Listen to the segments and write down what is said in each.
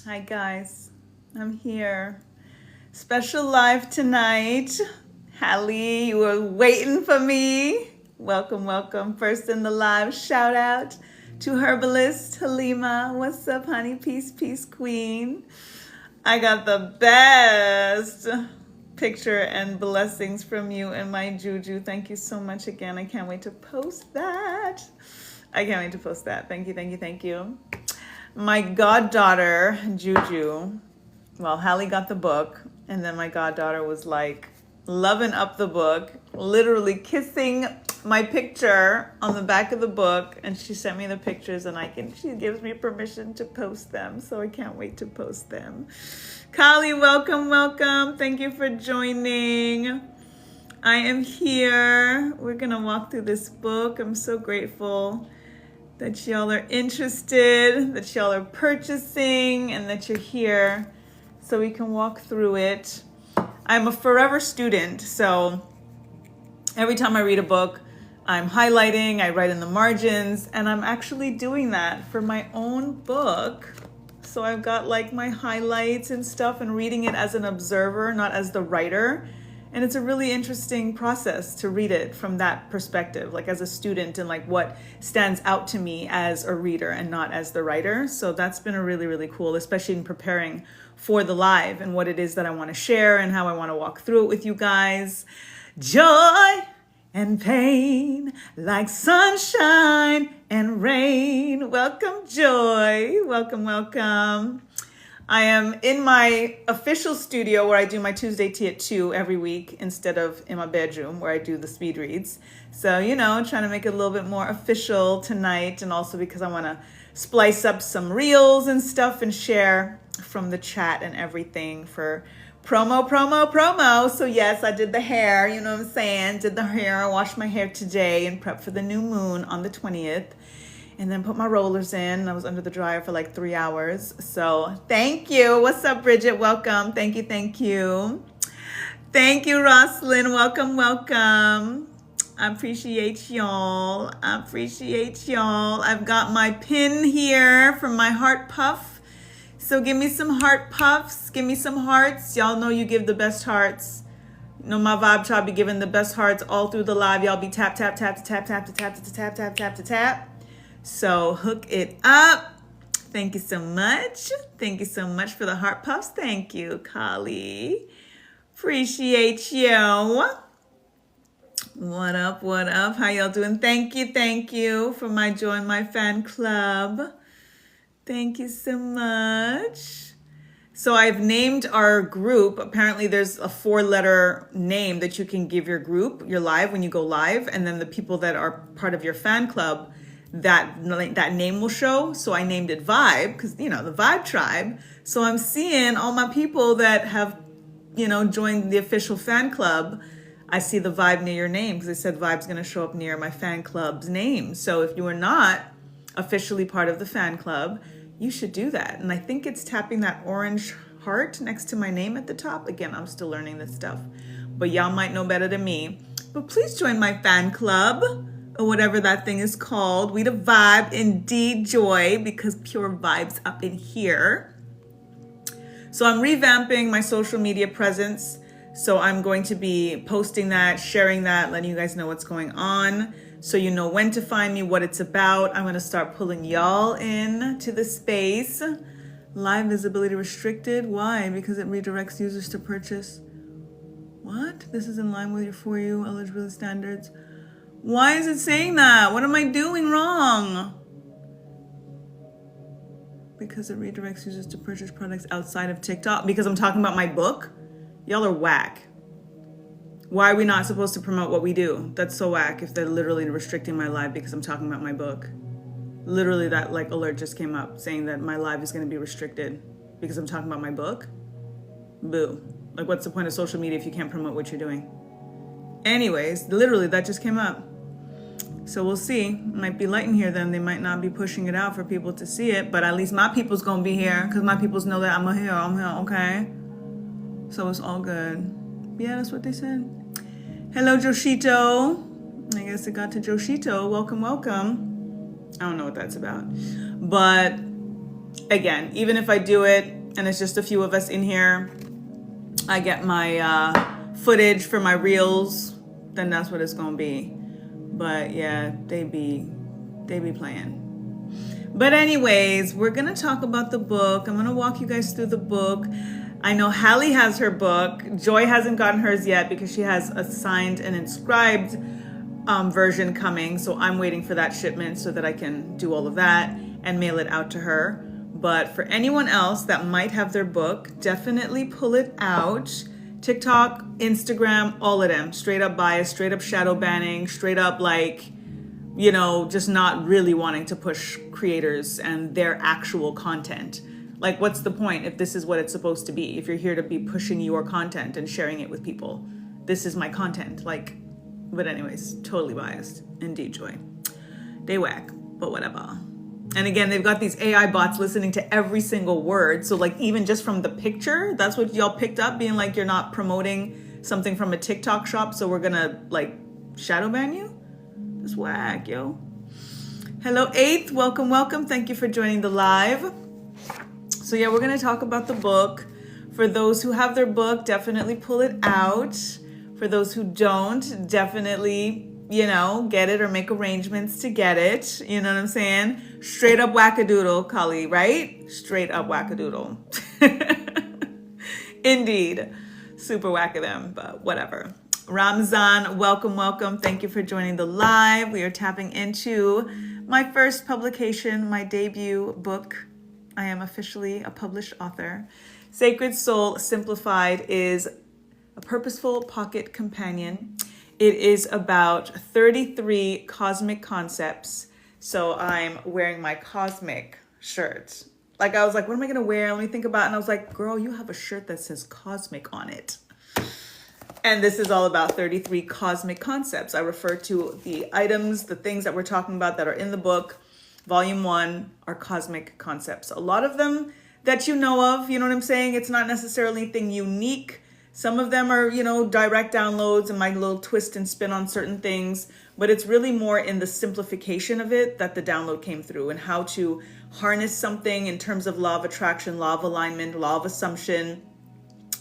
Hi guys, I'm here. Special live tonight. Hallie, you were waiting for me. Welcome, welcome. First in the live, shout out to Herbalist Halima. What's up, honey? Peace, peace, queen. I got the best picture and blessings from you and my Juju. Thank you so much again. I can't wait to post that. I can't wait to post that. Thank you, thank you, thank you. My goddaughter, Juju, well, Hallie got the book, and then my goddaughter was like loving up the book, literally kissing my picture on the back of the book, and she sent me the pictures, and she gives me permission to post them, so I can't wait to post them. Kali, welcome, welcome. Thank you for joining. I am here. We're gonna walk through this book. I'm so grateful that y'all are interested, that y'all are purchasing, and that you're here so we can walk through it. I'm a forever student, so every time I read a book, I'm highlighting, I write in the margins, and I'm actually doing that for my own book. So I've got like my highlights and stuff and reading it as an observer, not as the writer. And it's a really interesting process to read it from that perspective, like as a student and like what stands out to me as a reader and not as the writer. So that's been a really, really cool, especially in preparing for the live and what it is that I want to share and how I want to walk through it with you guys. Joy and pain, like sunshine and rain. Welcome, Joy. Welcome, welcome. I am in my official studio where I do my Tuesday tea at 2 every week instead of in my bedroom where I do the speed reads. So, trying to make it a little bit more official tonight, and also because I want to splice up some reels and stuff and share from the chat and everything for promo. So yes, I did the hair, you know what I'm saying? Did the hair, I washed my hair today and prepped for the new moon on the 20th. And then put my rollers in. I was under the dryer for like 3 hours. So thank you. What's up, Bridget? Welcome. Thank you, thank you. Thank you, Roslyn. Welcome, welcome. I appreciate y'all. I've got my pin here from my heart puff. So give me some heart puffs. Give me some hearts. Y'all know you give the best hearts. My vibe tribe be giving the best hearts all through the live. Y'all be tap, tap, tap, to tap, tap, to tap, to tap, tap, tap, to tap. So hook it up. Thank you so much. Thank you so much for the heart puffs. Thank you, Kali. Appreciate you. What up, what up? How y'all doing? Thank you for my join my fan club. Thank you so much. So I've named our group. Apparently there's a 4-letter name that you can give your group, your live, when you go live. And then the people that are part of your fan club, that name will show. So I named it Vibe because, the Vibe Tribe. So I'm seeing all my people that have, joined the official fan club. I see the Vibe near your name because it said Vibe's going to show up near my fan club's name. So if you are not officially part of the fan club, you should do that. And I think it's tapping that orange heart next to my name at the top. Again, I'm still learning this stuff, but y'all might know better than me. But please join my fan club, or whatever that thing is called. We the vibe, indeed, Joy, because pure vibes up in here. So I'm revamping my social media presence. So I'm going to be posting that, sharing that, letting you guys know what's going on. So you know when to find me, what it's about. I'm going to start pulling y'all in to the space. Live visibility restricted. Why? Because it redirects users to purchase. What? This is in line with your For You eligibility standards. Why is it saying that? What am I doing wrong? Because it redirects users to purchase products outside of TikTok. Because I'm talking about my book? Y'all are whack. Why are we not supposed to promote what we do? That's so whack if they're literally restricting my live because I'm talking about my book. Literally that alert just came up saying that my live is going to be restricted because I'm talking about my book. Boo. What's the point of social media if you can't promote what you're doing? Anyways, literally that just came up. So we'll see. Might be light in here then. They might not be pushing it out for people to see it, but at least my people's gonna be here because my peoples know that I'm here, okay? So it's all good. Yeah, that's what they said. Hello, Joshito. I guess it got to Joshito. Welcome, welcome. I don't know what that's about. But again, even if I do it and it's just a few of us in here, I get my footage for my reels, then that's what it's gonna be. But yeah, they be playing. But anyways, we're gonna talk about the book. I'm gonna walk you guys through the book. I know Hallie has her book. Joy hasn't gotten hers yet because she has a signed and inscribed version coming. So I'm waiting for that shipment so that I can do all of that and mail it out to her. But for anyone else that might have their book, definitely pull it out. TikTok, Instagram, all of them. Straight up bias, straight up shadow banning, straight up like, you know, just not really wanting to push creators and their actual content. Like, what's the point if this is what it's supposed to be? If you're here to be pushing your content and sharing it with people, this is my content. Like, but anyways, totally biased. Indeed, Joy. They whack, but whatever. And again, they've got these AI bots listening to every single word. So like, even just from the picture, that's what y'all picked up, being like, you're not promoting something from a TikTok shop, so we're gonna like shadow ban you? Just whack, yo. Hello, 8th. Welcome, welcome. Thank you for joining the live. So yeah, we're going to talk about the book. For those who have their book, definitely pull it out. For those who don't, definitely, you know, get it or make arrangements to get it. You know what I'm saying? Straight up wackadoodle, Kali, right? Straight up wackadoodle. Indeed. Super whack of them, but whatever. Ramzan, welcome, welcome. Thank you for joining the live. We are tapping into my first publication, my debut book. I am officially a published author. Sacred Soul Simplified is a purposeful pocket companion. It is about 33 cosmic concepts. So I'm wearing my cosmic shirt. Like, I was like, what am I going to wear? Let me think about it. And I was like, girl, you have a shirt that says cosmic on it. And this is all about 33 cosmic concepts. I refer to the items, the things that we're talking about that are in the book. Volume 1 are cosmic concepts. A lot of them that you know of, you know what I'm saying? It's not necessarily anything unique. Some of them are, you know, direct downloads and my little twist and spin on certain things. But it's really more in the simplification of it that the download came through, and how to harness something in terms of law of attraction, law of alignment, law of assumption.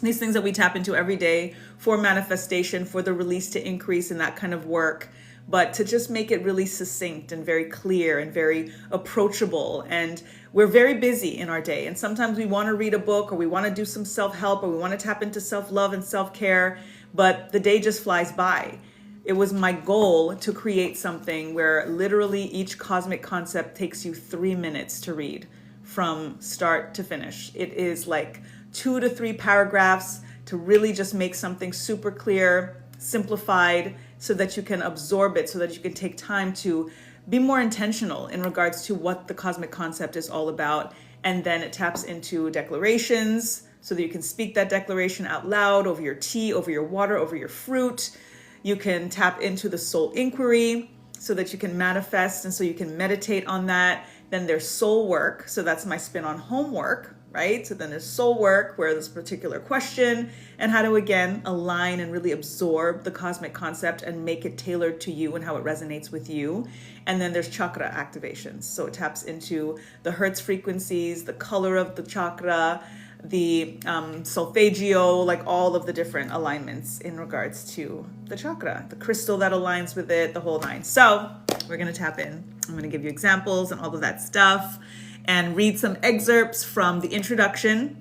These things that we tap into every day for manifestation, for the release to increase and that kind of work, but to just make it really succinct and very clear and very approachable. And we're very busy in our day. And sometimes we want to read a book, or we want to do some self-help, or we want to tap into self-love and self-care, but the day just flies by. It was my goal to create something where literally each cosmic concept takes you 3 minutes to read from start to finish. It is like 2 to 3 paragraphs to really just make something super clear, simplified, so that you can absorb it, so that you can take time to be more intentional in regards to what the cosmic concept is all about. And then it taps into declarations so that you can speak that declaration out loud over your tea, over your water, over your fruit. You can tap into the soul inquiry so that you can manifest, and so you can meditate on that. Then there's soul work. So that's my spin on homework, right? So then there's soul work, where this particular question and how to, again, align and really absorb the cosmic concept and make it tailored to you and how it resonates with you. And then there's chakra activations. So it taps into the hertz frequencies, the color of the chakra, the solfeggio, like all of the different alignments in regards to the chakra, the crystal that aligns with it, the whole nine. So we're going to tap in. I'm going to give you examples and all of that stuff, and read some excerpts from the introduction.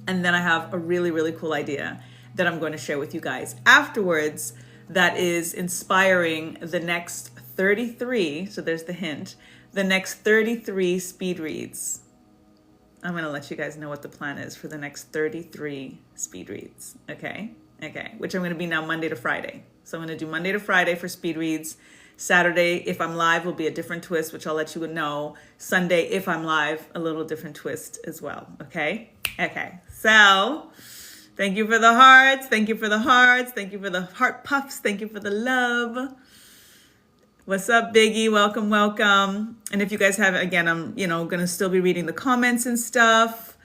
And then I have a really, really cool idea that I'm going to share with you guys afterwards that is inspiring the next 33. So there's the hint, the next 33 speed reads. I'm going to let you guys know what the plan is for the next 33 speed reads. Okay. Which I'm going to be now Monday to Friday. So I'm going to do Monday to Friday for speed reads. Saturday, if I'm live, will be a different twist, which I'll let you know. Sunday, if I'm live, a little different twist as well. Okay. So thank you for the hearts. Thank you for the hearts. Thank you for the heart puffs. Thank you for the love. What's up, Biggie? Welcome, welcome. And if you guys have, again, I'm, going to still be reading the comments and stuff.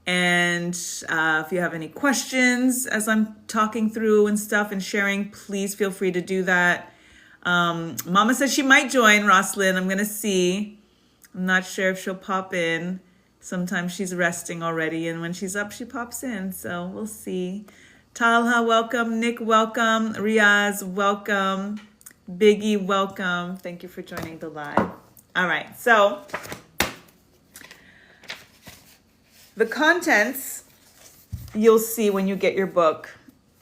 And if you have any questions as I'm talking through and stuff and sharing, please feel free to do that. Mama says she might join, Roslyn. I'm going to see. I'm not sure if she'll pop in. Sometimes she's resting already, and when she's up, she pops in. So we'll see. Talha, welcome. Nick, welcome. Riaz, welcome. Biggie, welcome. Thank you for joining the live. All right, so the contents you'll see when you get your book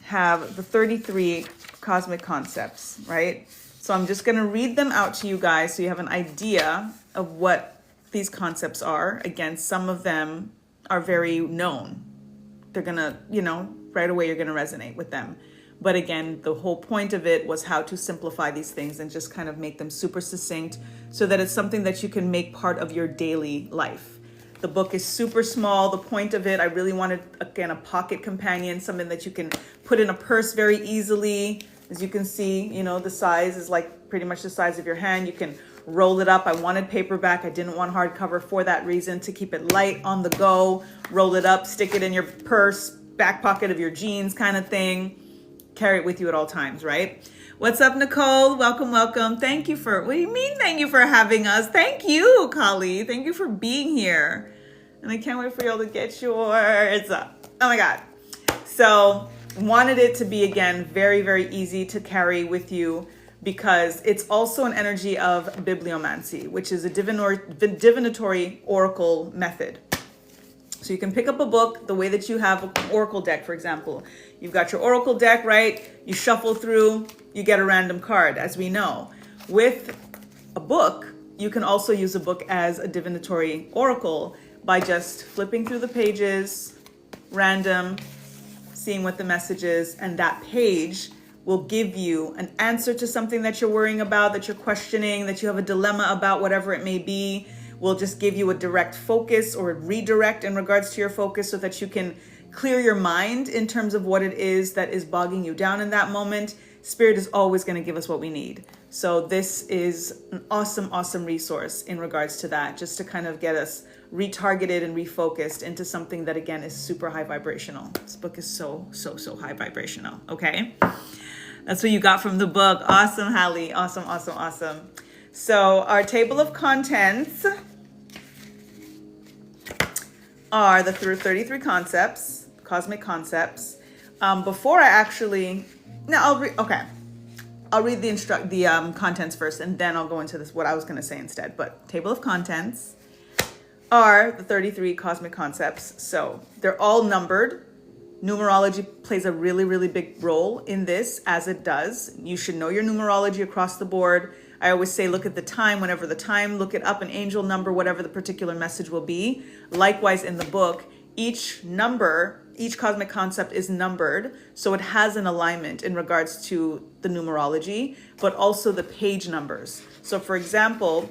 have the 33 cosmic concepts, right? So I'm just going to read them out to you guys so you have an idea of what these concepts are. Again, some of them are very known. They're going to, right away you're going to resonate with them. But again, the whole point of it was how to simplify these things and just kind of make them super succinct so that it's something that you can make part of your daily life. The book is super small. The point of it, I really wanted, again, a pocket companion, something that you can put in a purse very easily. As you can see, the size is like pretty much the size of your hand. You can roll it up. I wanted paperback. I didn't want hardcover for that reason, to keep it light on the go. Roll it up, stick it in your purse, back pocket of your jeans kind of thing. Carry it with you at all times, right? What's up, Nicole? Welcome, welcome. Thank you for, what do you mean thank you for having us? Thank you, Kali. Thank you for being here. And I can't wait for y'all to get yours. Oh my God. So wanted it to be, again, very, very easy to carry with you because it's also an energy of bibliomancy, which is a divinatory oracle method. So you can pick up a book the way that you have an oracle deck, for example. You've got your oracle deck, right? You shuffle through, you get a random card, as we know. With a book, you can also use a book as a divinatory oracle by just flipping through the pages, random, seeing what the message is, and that page will give you an answer to something that you're worrying about, that you're questioning, that you have a dilemma about, whatever it may be. Will just give you a direct focus or redirect in regards to your focus so that you can clear your mind in terms of what it is that is bogging you down in that moment. Spirit is always going to give us what we need. So this is an awesome, awesome resource in regards to that, just to kind of get us retargeted and refocused into something that, again, is super high vibrational. This book is so high vibrational. Okay. That's what you got from the book. Awesome, Hallie. Awesome, awesome, awesome. So our table of contents are the 33 concepts, cosmic concepts. Before I actually, I'll read the contents first, and then I'll go into what I was going to say instead. But table of contents are the 33 cosmic concepts. So they're all numbered. Numerology plays a really, really big role in this, as it does. You should know your numerology across the board. I always say, look at the time, whenever the time, look it up, an angel number, whatever the particular message will be. Likewise, in the book, each number, each cosmic concept is numbered. So it has an alignment in regards to the numerology, but also the page numbers. So for example,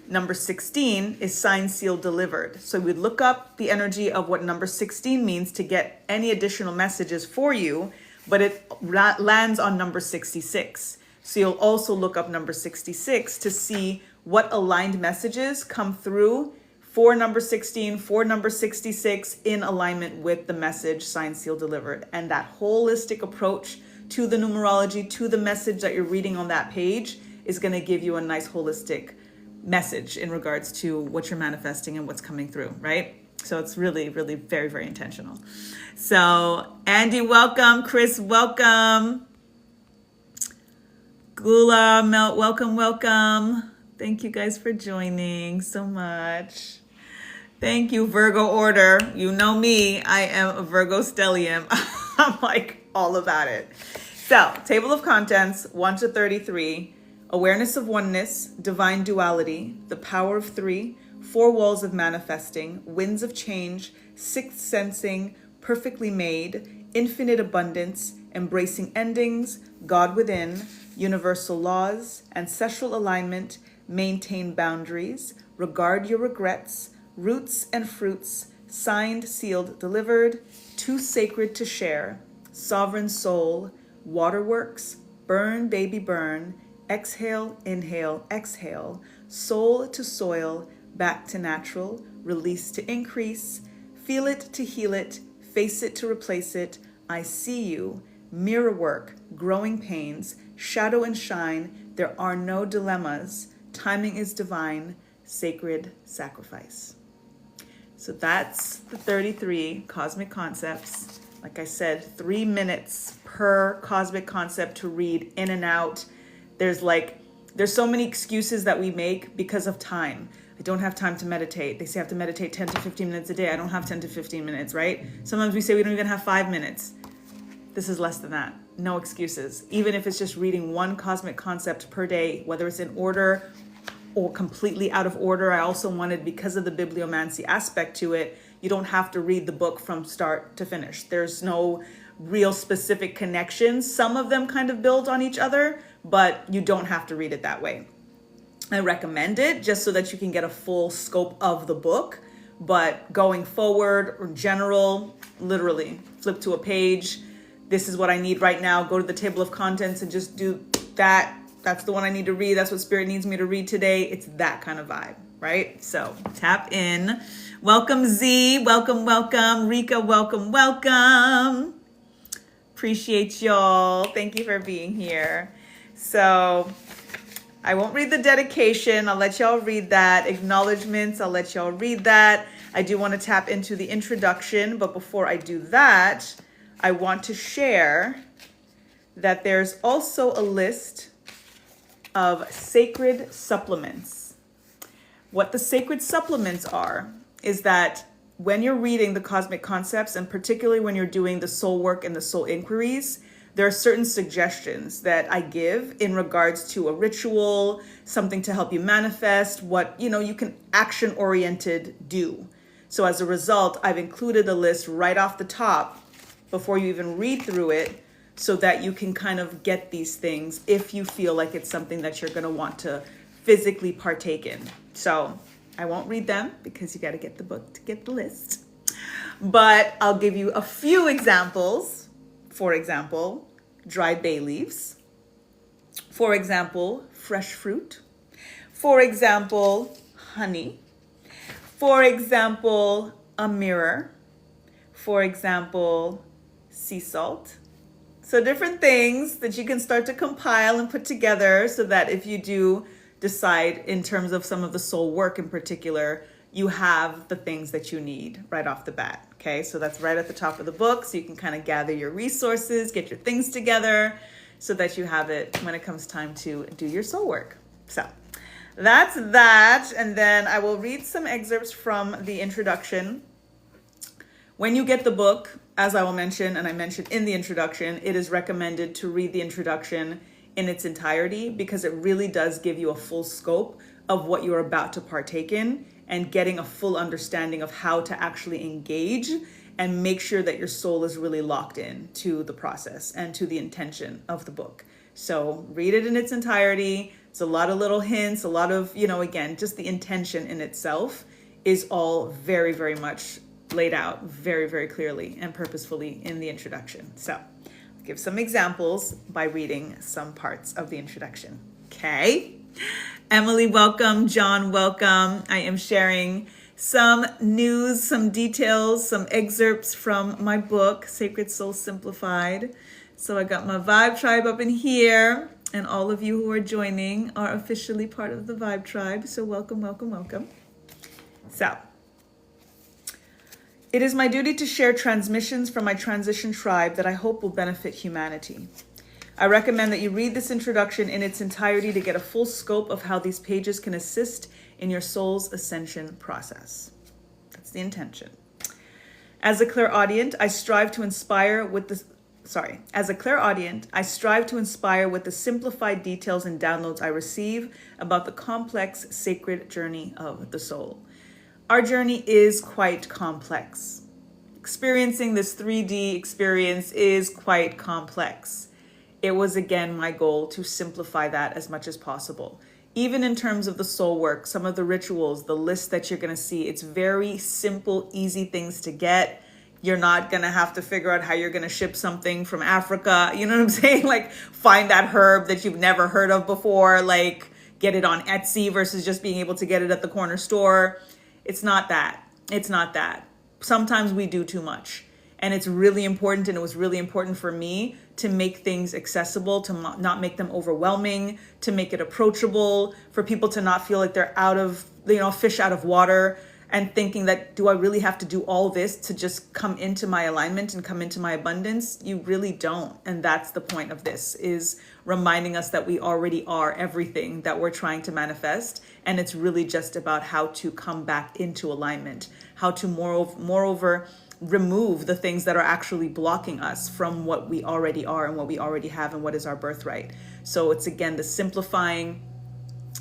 number 16 is signed, sealed, delivered. So we'd look up the energy of what number 16 means to get any additional messages for you, but it lands on number 66. So you'll also look up number 66 to see what aligned messages come through for number 16, for number 66 in alignment with the message signed, sealed, delivered. And that holistic approach to the numerology, to the message that you're reading on that page is going to give you a nice holistic message in regards to what you're manifesting and what's coming through, right? So it's really, really very, very intentional. So Andy, welcome. Chris, welcome. Gula, Melt, welcome, welcome. Thank you guys for joining so much. Thank you, Virgo Order. You know me, I am a Virgo stellium. I'm like all about it. So, table of contents, 1 to 33. Awareness of oneness, divine duality, the power of 3, 4 walls of manifesting, winds of change, sixth sensing, perfectly made, infinite abundance, embracing endings, God within, universal laws, ancestral alignment, maintain boundaries, regard your regrets, roots and fruits, signed, sealed, delivered, too sacred to share, sovereign soul, waterworks, burn, baby, burn, exhale, inhale, exhale, soul to soil, back to natural, release to increase, feel it to heal it, face it to replace it, I see you, mirror work, growing pains, shadow and shine, there are no dilemmas, timing is divine, sacred sacrifice. So that's the 33 cosmic concepts. Like I said, 3 minutes per cosmic concept to read in and out. There's so many excuses that we make because of time. I don't have time to meditate. They say I have to meditate 10 to 15 minutes a day. I don't have 10 to 15 minutes, right? Sometimes we say we don't even have 5 minutes. This is less than that. No excuses. Even if it's just reading one cosmic concept per day, whether it's in order or completely out of order. I also wanted, because of the bibliomancy aspect to it, you don't have to read the book from start to finish. There's no real specific connections. Some of them kind of build on each other, but you don't have to read it that way. I recommend it just so that you can get a full scope of the book. But going forward or general, literally flip to a page. This is what I need right now. Go to the table of contents and just do that. That's the one I need to read. That's what Spirit needs me to read today. It's that kind of vibe, right? So tap in. Welcome, Z. Welcome, welcome. Rika, welcome, welcome. Appreciate y'all. Thank you for being here. So I won't read the dedication. I'll let y'all read that. Acknowledgements, I'll let y'all read that. I do want to tap into the introduction, but before I do that, I want to share that there's also a list of sacred supplements. What the sacred supplements are is that when you're reading the cosmic concepts, and particularly when you're doing the soul work and the soul inquiries, there are certain suggestions that I give in regards to a ritual, something to help you manifest, what you can action-oriented do. So as a result, I've included a list right off the top before you even read through it, so that you can kind of get these things if you feel like it's something that you're going to want to physically partake in. So I won't read them because you got to get the book to get the list. But I'll give you a few examples. For example, dried bay leaves. For example, fresh fruit. For example, honey. For example, a mirror. For example, sea salt. So different things that you can start to compile and put together so that if you do decide in terms of some of the soul work in particular, you have the things that you need right off the bat. Okay, so that's right at the top of the book. So you can kind of gather your resources, get your things together so that you have it when it comes time to do your soul work. So that's that. And then I will read some excerpts from the introduction. When you get the book, as I will mention, and I mentioned in the introduction, it is recommended to read the introduction in its entirety because it really does give you a full scope of what you're about to partake in and getting a full understanding of how to actually engage and make sure that your soul is really locked in to the process and to the intention of the book. So read it in its entirety. It's a lot of little hints, a lot of, again, just the intention in itself is all very, very much laid out very, very clearly and purposefully in the introduction. So I'll give some examples by reading some parts of the introduction. Okay. Emily, welcome. John, welcome. I am sharing some news, some details, some excerpts from my book, Sacred Soul Simplified. So I got my Vibe Tribe up in here, and all of you who are joining are officially part of the Vibe Tribe. So welcome, welcome, welcome. So it is my duty to share transmissions from my transition tribe that I hope will benefit humanity. I recommend that you read this introduction in its entirety to get a full scope of how these pages can assist in your soul's ascension process. That's the intention. As a clairaudient, I strive to inspire with the simplified details and downloads I receive about the complex sacred journey of the soul. Our journey is quite complex. Experiencing this 3D experience is quite complex. It was, again, my goal to simplify that as much as possible. Even in terms of the soul work, some of the rituals, the list that you're going to see, it's very simple, easy things to get. You're not going to have to figure out how you're going to ship something from Africa. You know what I'm saying? Like, find that herb that you've never heard of before, like get it on Etsy versus just being able to get it at the corner store. It's not that. It's not that. Sometimes we do too much. And it's really important, and it was really important for me to make things accessible, to not make them overwhelming, to make it approachable, for people to not feel like they're out of, fish out of water. and thinking that, do I really have to do all this to just come into my alignment and come into my abundance? You really don't. And that's the point of this, is reminding us that we already are everything that we're trying to manifest. And it's really just about how to come back into alignment, how to moreover remove the things that are actually blocking us from what we already are and what we already have and what is our birthright. So it's, again, the simplifying,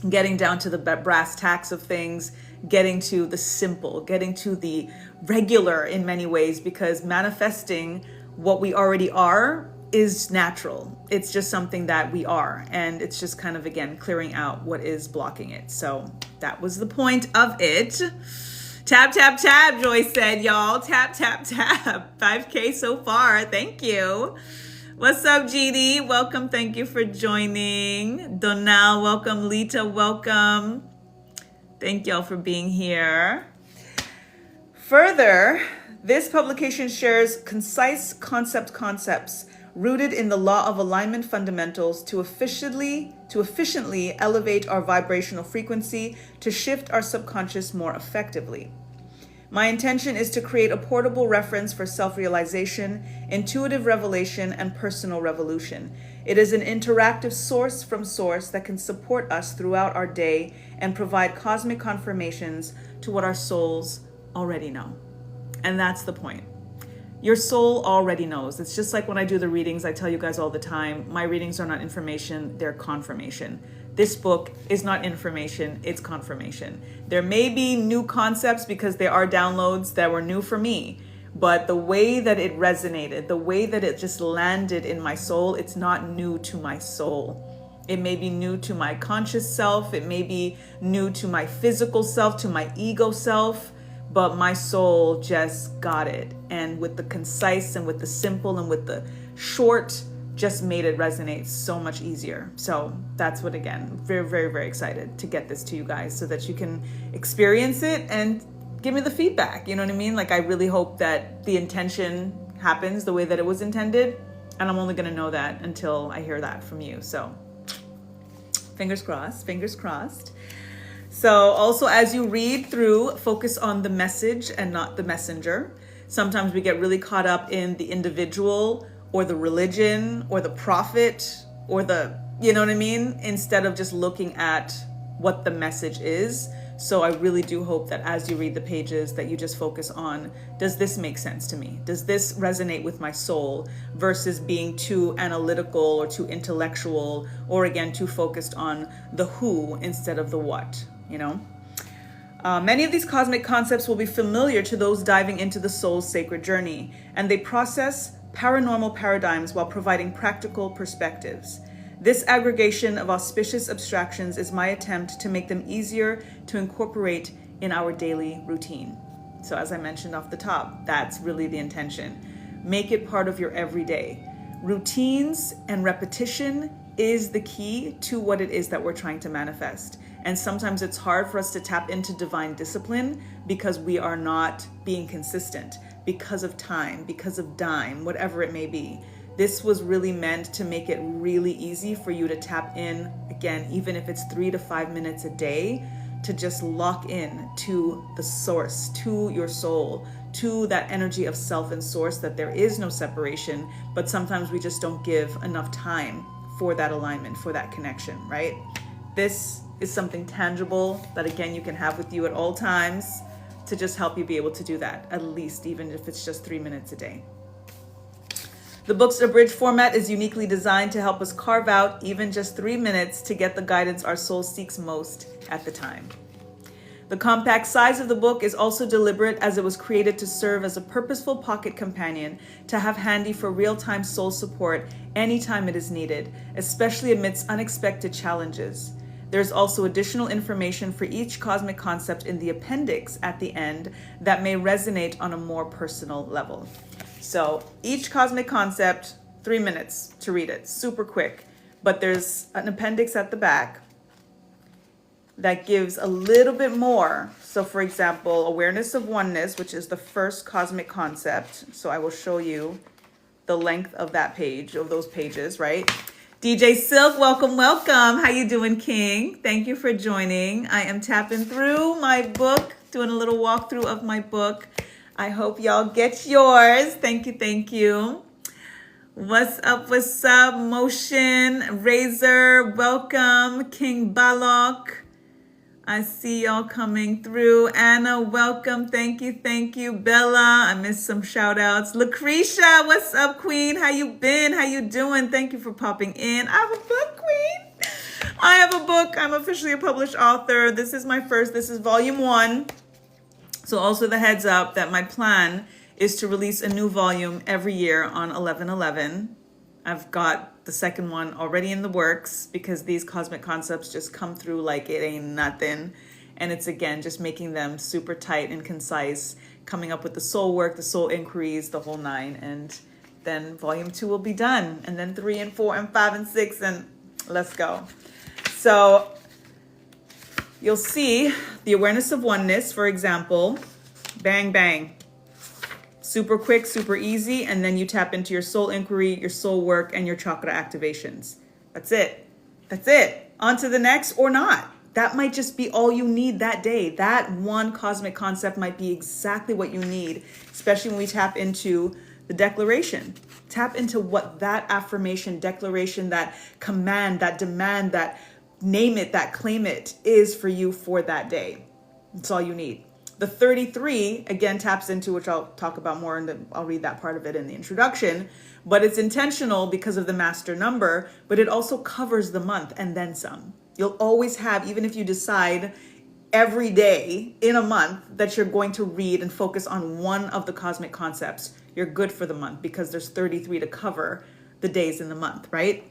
getting down to the brass tacks of things, getting to the simple, getting to the regular in many ways, because manifesting what we already are is natural. It's just something that we are. And it's just kind of, again, clearing out what is blocking it. So that was the point of it. Tap, tap, tap, Joyce said, y'all. Tap, tap, tap. 5K so far. Thank you. What's up, GD? Welcome. Thank you for joining. Donal, welcome. Lita, welcome. Thank y'all for being here. Further, this publication shares concise concepts rooted in the law of alignment fundamentals to efficiently elevate our vibrational frequency to shift our subconscious more effectively. My intention is to create a portable reference for self-realization, intuitive revelation, and personal revolution. It is an interactive source from source that can support us throughout our day and provide cosmic confirmations to what our souls already know. And that's the point. Your soul already knows. It's just like when I do the readings, I tell you guys all the time, my readings are not information, they're confirmation. This book is not information, it's confirmation. There may be new concepts because there are downloads that were new for me, but the way that it resonated, the way that it just landed in my soul, it's not new to my soul. It may be new to my conscious self, it may be new to my physical self, to my ego self, but my soul just got it. And with the concise and with the simple and with the short, just made it resonate so much easier. So that's what, again, very, very, very excited to get this to you guys so that you can experience it and give me the feedback. You know what I mean? Like, I really hope that the intention happens the way that it was intended. And I'm only going to know that until I hear that from you. So fingers crossed, fingers crossed. So also, as you read through, focus on the message and not the messenger. Sometimes we get really caught up in the individual or the religion or the prophet or the, you know what I mean? Instead of just looking at what the message is. So I really do hope that as you read the pages that you just focus on, does this make sense to me? Does this resonate with my soul, versus being too analytical or too intellectual, or again, too focused on the who instead of the what, you know? Many of these cosmic concepts will be familiar to those diving into the soul's sacred journey, and they process paranormal paradigms while providing practical perspectives. This aggregation of auspicious abstractions is my attempt to make them easier to incorporate in our daily routine. So as I mentioned off the top, that's really the intention. Make it part of your everyday. Routines and repetition is the key to what it is that we're trying to manifest. And sometimes it's hard for us to tap into divine discipline because we are not being consistent, because of time, because of dime, whatever it may be. This was really meant to make it really easy for you to tap in, again, even if it's 3 to 5 minutes a day, to just lock in to the source, to your soul, to that energy of self and source, that there is no separation, but sometimes we just don't give enough time for that alignment, for that connection, right? This is something tangible that, again, you can have with you at all times to just help you be able to do that, at least even if it's just 3 minutes a day. The book's abridged format is uniquely designed to help us carve out even just 3 minutes to get the guidance our soul seeks most at the time. The compact size of the book is also deliberate, as it was created to serve as a purposeful pocket companion to have handy for real-time soul support anytime it is needed, especially amidst unexpected challenges. There's also additional information for each cosmic concept in the appendix at the end that may resonate on a more personal level. So each cosmic concept, 3 minutes to read it, super quick. But there's an appendix at the back that gives a little bit more. So for example, awareness of oneness, which is the first cosmic concept. So I will show you the length of that page, of those pages, right? DJ Silk, welcome, welcome. How you doing, King? Thank you for joining. I am tapping through my book doing a little walkthrough of my book. I hope y'all get yours. Thank you, thank you. What's up, Motion, Razor, welcome, King Balok. I see y'all coming through. Anna, welcome. Thank you. Thank you. Bella, I missed some shout outs. Lucretia, what's up, Queen? How you been? How you doing? Thank you for popping in. I have a book, Queen. I have a book. I'm officially a published author. This is volume 1. So also the heads up that my plan is to release a new volume every year on 11/11. I've got the second one already in the works because these cosmic concepts just come through like it ain't nothing. And it's, again, just making them super tight and concise, coming up with the soul work, the soul inquiries, the whole 9. And then volume 2 will be done. And then 3 and 4 and 5 and 6, and let's go. So you'll see the awareness of oneness, for example, bang, bang. Super quick, super easy, and then you tap into your soul inquiry, your soul work, and your chakra activations. That's it. That's it. On to the next, or not. That might just be all you need that day. That one cosmic concept might be exactly what you need, especially when we tap into the declaration. Tap into what that affirmation, declaration, that command, that demand, that name it, that claim it is for you for that day. That's all you need. The 33, again, taps into, which I'll talk about more, and I'll read that part of it in the introduction, but it's intentional because of the master number, but it also covers the month and then some. You'll always have, even if you decide every day in a month that you're going to read and focus on one of the cosmic concepts, you're good for the month because there's 33 to cover the days in the month, right?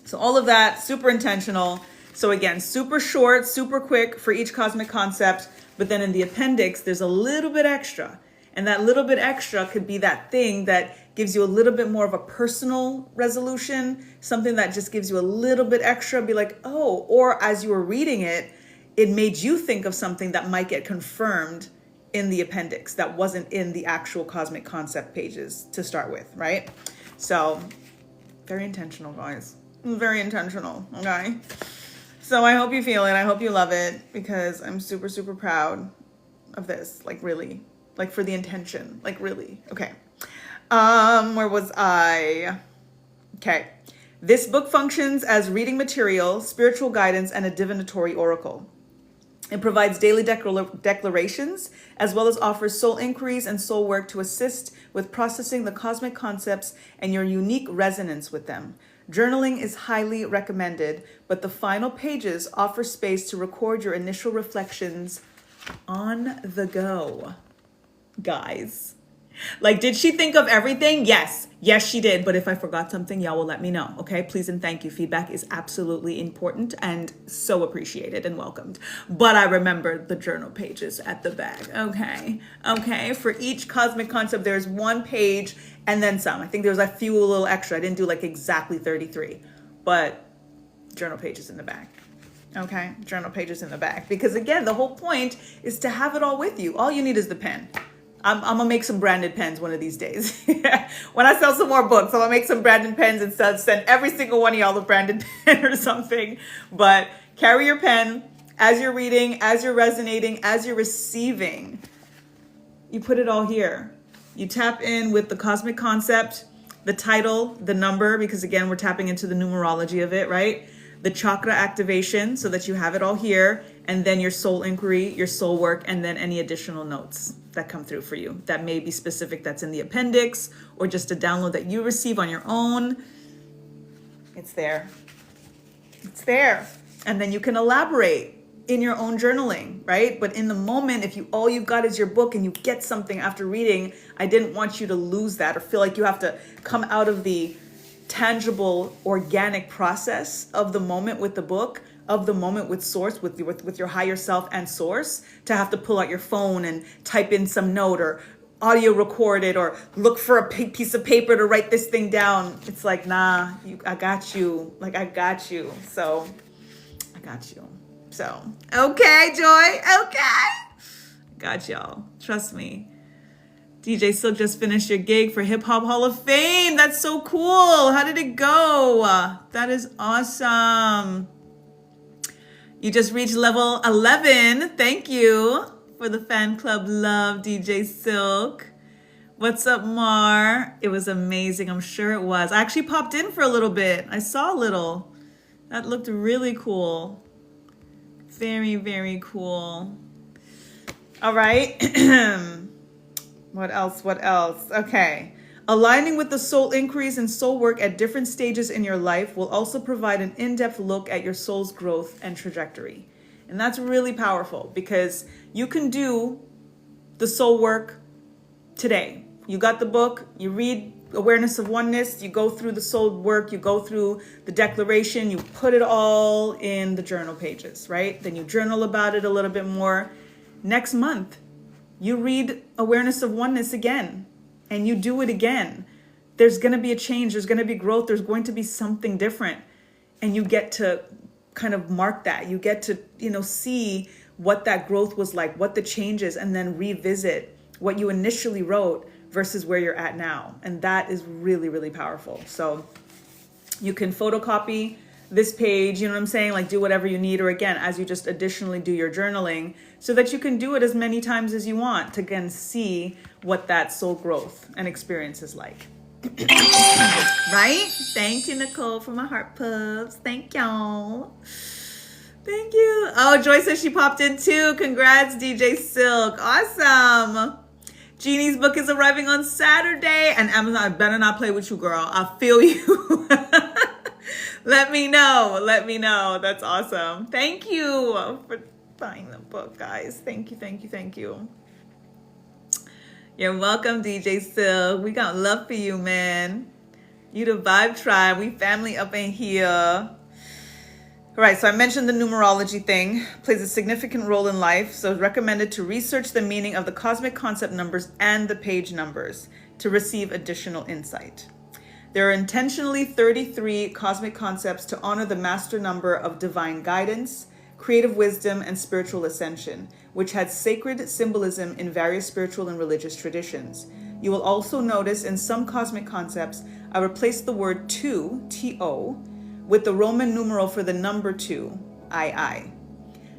So all of that, super intentional. So again, super short, super quick for each cosmic concept. But then in the appendix, there's a little bit extra. And that little bit extra could be that thing that gives you a little bit more of a personal resolution, something that just gives you a little bit extra, be like, oh, or as you were reading it, it made you think of something that might get confirmed in the appendix that wasn't in the actual cosmic concept pages to start with, right? So very intentional, guys. Very intentional, okay? So I hope you feel it. I hope you love it because I'm super, super proud of this. Like, really. Like, for the intention. Like, really. Okay. Where was I? Okay. This book functions as reading material, spiritual guidance, and a divinatory oracle. It provides daily declarations as well as offers soul inquiries and soul work to assist with processing the cosmic concepts and your unique resonance with them. Journaling is highly recommended, but the final pages offer space to record your initial reflections on the go. Guys, like, did she think of everything? Yes, she did. But if I forgot something, y'all will let me know. Okay, please and thank you. Feedback is absolutely important and so appreciated and welcomed. But I remembered the journal pages at the back. Okay. For each cosmic concept, there's one page and then some. I think there's a few a little extra. I didn't do like exactly 33, but journal pages in the back. Okay, journal pages in the back. Because again, the whole point is to have it all with you. All you need is the pen. I'm gonna make some branded pens one of these days. When I sell some more books, I'm gonna make some branded pens and send every single one of y'all a branded pen or something. But carry your pen as you're reading, as you're resonating, as you're receiving. You put it all here. You tap in with the cosmic concept, the title, the number, because again, we're tapping into the numerology of it, right? The chakra activation so that you have it all here, and then your soul inquiry, your soul work, and then any additional notes that come through for you that may be specific, that's in the appendix, or just a download that you receive on your own. It's there. And then you can elaborate in your own journaling, right? But in the moment, if all you've got is your book and you get something after reading, I didn't want you to lose that or feel like you have to come out of the tangible, organic process of the moment with the book, of the moment with source, with your higher self and source, to have to pull out your phone and type in some note or audio record it or look for a piece of paper to write this thing down. It's like, nah, I got you. Like, I got you. So I got you. So, okay, Joy. Okay. Got y'all. Trust me. DJ Silk just finished your gig for Hip Hop Hall of Fame. That's so cool. How did it go? That is awesome. You just reached level 11. Thank you for the fan club love, DJ Silk. What's up, Mar? It was amazing. I'm sure it was. I actually popped in for a little bit. I saw a little. That looked really cool. Very, very cool. All right. What else? What else? Okay. Aligning with the soul inquiries and soul work at different stages in your life will also provide an in-depth look at your soul's growth and trajectory. And that's really powerful because you can do the soul work today. You got the book, you read Awareness of Oneness, you go through the soul work, you go through the declaration, you put it all in the journal pages, right? Then you journal about it a little bit more. Next month, you read Awareness of Oneness again, and you do it again. There's going to be a change, there's going to be growth, there's going to be something different. And you get to kind of mark that. You get to, see what that growth was like, what the changes, and then revisit what you initially wrote versus where you're at now. And that is really, really powerful. So you can photocopy this page, you know what I'm saying? Like do whatever you need, or again, as you just additionally do your journaling so that you can do it as many times as you want to again see what that soul growth and experience is like. Right? Thank you, Nicole, for my heart puffs. Thank y'all. Thank you. Oh, Joy says she popped in too. Congrats, DJ Silk. Awesome. Jeannie's book is arriving on Saturday, and Amazon, I better not play with you, girl. I feel you. Let me know. Let me know. That's awesome. Thank you for buying the book, guys. Thank you, thank you, thank you. You're welcome, DJ Silk. We got love for you, man. You the Vibe Tribe. We family up in here. All right, so I mentioned the numerology thing plays a significant role in life, so it's recommended to research the meaning of the cosmic concept numbers and the page numbers to receive additional insight. There are intentionally 33 cosmic concepts to honor the master number of divine guidance, creative wisdom, and spiritual ascension, which has sacred symbolism in various spiritual and religious traditions. You will also notice in some cosmic concepts, I replaced the word two, T-O, with the Roman numeral for the number 2, II.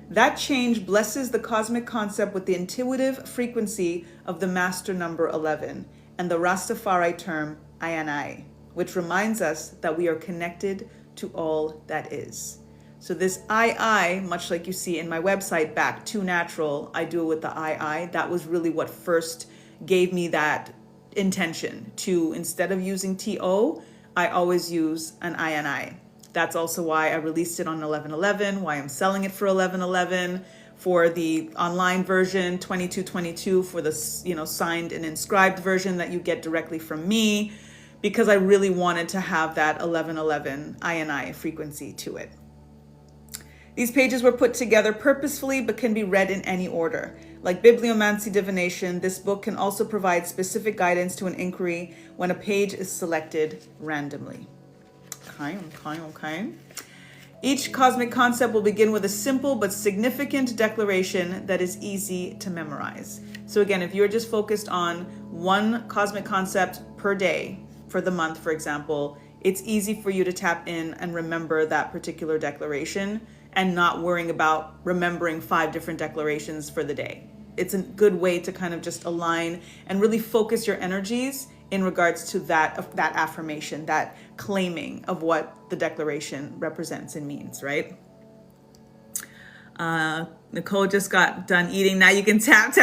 That change blesses the cosmic concept with the intuitive frequency of the master number 11 and the Rastafari term I, which reminds us that we are connected to all that is. So this I, much like you see in my website, Back to Natural, I do it with the I. That was really what first gave me that intention to, instead of using TO, I always use an I. That's also why I released it on 11/11, why I'm selling it for 11/11, for the online version, 22/22, for the signed and inscribed version that you get directly from me, because I really wanted to have that 11/11 I frequency to it. These pages were put together purposefully but can be read in any order. Like bibliomancy divination, this book can also provide specific guidance to an inquiry when a page is selected randomly. Okay. Each cosmic concept will begin with a simple but significant declaration that is easy to memorize. So again, if you're just focused on one cosmic concept per day for the month, for example, it's easy for you to tap in and remember that particular declaration and not worrying about remembering 5 different declarations for the day. It's a good way to kind of just align and really focus your energies in regards to that affirmation, that claiming of what the declaration represents and means, right? Nicole just got done eating. Now you can tap.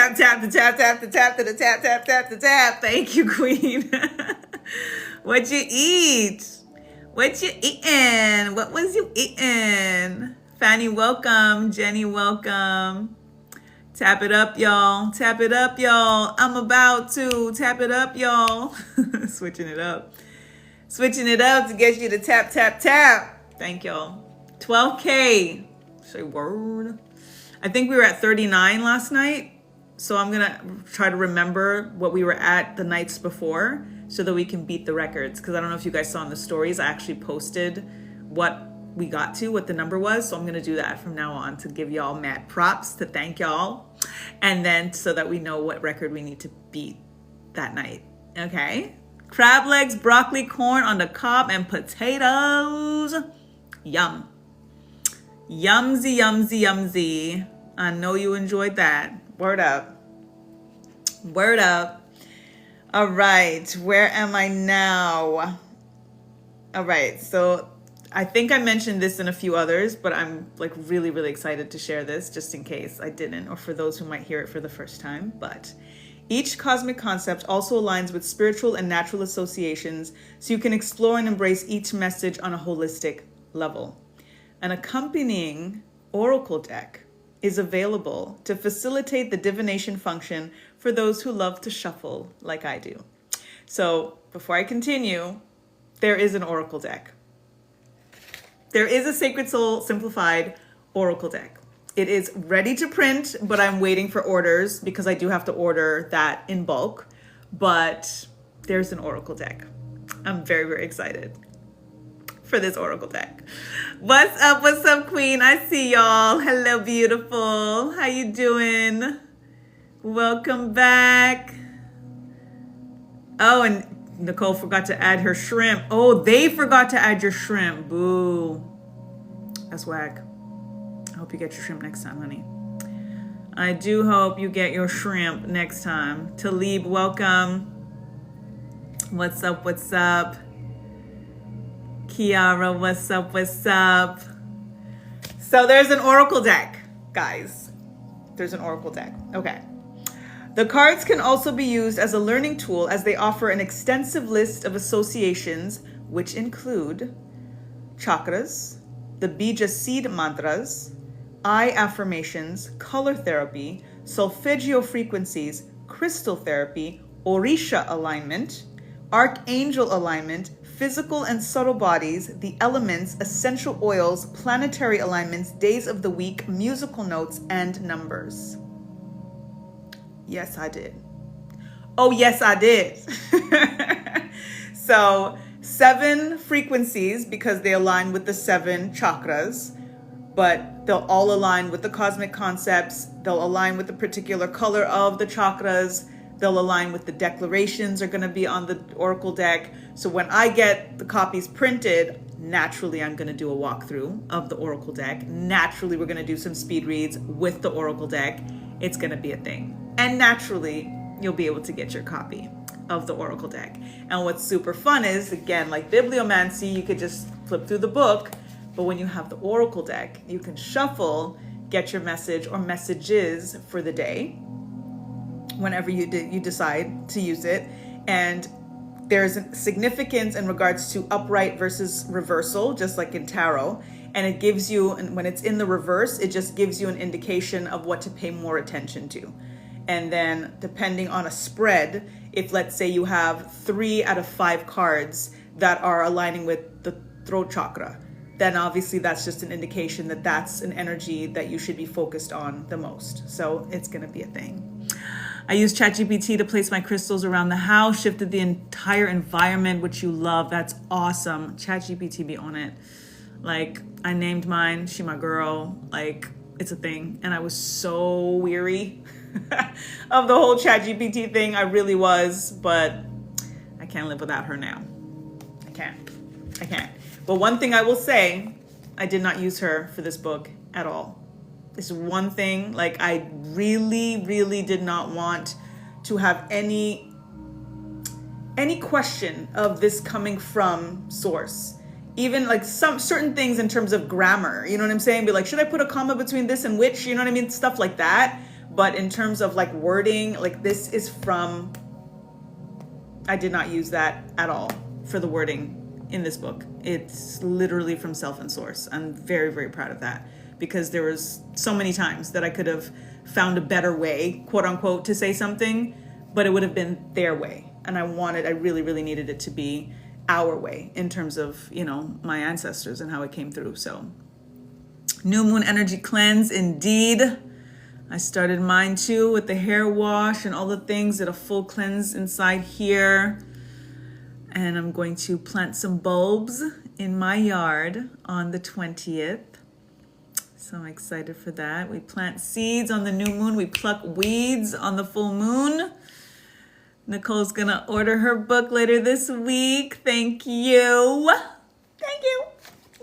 Thank you, Queen. What you eat? What you eating? What was you eating? Fanny, welcome. Jenny, welcome. Tap it up, y'all. Tap it up, y'all. I'm about to tap it up, y'all. Switching it up. Switching it up to get you to tap. Thank y'all. 12K. Say word. I think we were at 39 last night. So I'm going to try to remember what we were at the nights before so that we can beat the records. Because I don't know if you guys saw in the stories, I actually posted what we got to, what the number was. So I'm going to do that from now on to give y'all mad props, to thank y'all. And then so that we know what record we need to beat that night. Okay. Crab legs, broccoli, corn on the cob, and potatoes. Yum. Yumsy. I know you enjoyed that. Word up. Word up. All right. Where am I now? All right. So I think I mentioned this in a few others, but I'm like really, really excited to share this just in case I didn't, or for those who might hear it for the first time. But each cosmic concept also aligns with spiritual and natural associations, so you can explore and embrace each message on a holistic level. An accompanying oracle deck is available to facilitate the divination function for those who love to shuffle like I do. So before I continue, there is an oracle deck. There is a Sacred Soul Simplified oracle deck. It is ready to print, but I'm waiting for orders because I do have to order that in bulk. But there's an oracle deck. I'm very, very excited for this oracle deck. What's up, queen? I see y'all. Hello, beautiful. How you doing? Welcome back. Oh, and Nicole forgot to add her shrimp. Oh, they forgot to add your shrimp. Boo. That's whack. I hope you get your shrimp next time, honey. I do hope you get your shrimp next time. Talib, welcome. What's up? What's up? Kiara, what's up? What's up? So there's an oracle deck, guys. There's an oracle deck. Okay. The cards can also be used as a learning tool as they offer an extensive list of associations, which include chakras, the Bija seed mantras, eye affirmations, color therapy, solfeggio frequencies, crystal therapy, Orisha alignment, archangel alignment, physical and subtle bodies, the elements, essential oils, planetary alignments, days of the week, musical notes, and numbers. Yes, I did. Oh, yes, I did. So 7 frequencies because they align with the 7 chakras, but they'll all align with the cosmic concepts. They'll align with the particular color of the chakras. They'll align with the declarations are going to be on the oracle deck. So when I get the copies printed, naturally I'm going to do a walkthrough of the oracle deck. Naturally, we're going to do some speed reads with the oracle deck. It's going to be a thing. And naturally, you'll be able to get your copy of the oracle deck. And what's super fun is, again, like bibliomancy, you could just flip through the book. But when you have the oracle deck, you can shuffle, get your message or messages for the day, whenever you decide to use it. And there's a significance in regards to upright versus reversal, just like in tarot. And it gives you, and when it's in the reverse, it just gives you an indication of what to pay more attention to. And then depending on a spread, if let's say you have 3 out of 5 cards that are aligning with the throat chakra, then obviously that's just an indication that that's an energy that you should be focused on the most. So it's going to be a thing. I used ChatGPT to place my crystals around the house, shifted the entire environment, which you love. That's awesome. ChatGPT be on it. Like, I named mine, she my girl. Like, it's a thing. And I was so weary of the whole ChatGPT thing. I really was, but I can't live without her now. I can't. But one thing I will say, I did not use her for this book at all. This is one thing, like I really, really did not want to have any question of this coming from source. Even like some certain things in terms of grammar, you know what I'm saying? Be like, should I put a comma between this and which? You know what I mean? Stuff like that. But in terms of like wording, like this is from, I did not use that at all for the wording in this book. It's literally from self and source. I'm very, very proud of that. Because there was so many times that I could have found a better way, quote unquote, to say something, but it would have been their way. And I really, really needed it to be our way in terms of, you know, my ancestors and how it came through. So new moon energy cleanse, indeed. I started mine too with the hair wash and all the things, did a full cleanse inside here. And I'm going to plant some bulbs in my yard on the 20th. So I'm excited for that. We plant seeds on the new moon. We pluck weeds on the full moon. Nicole's gonna order her book later this week. Thank you. Thank you.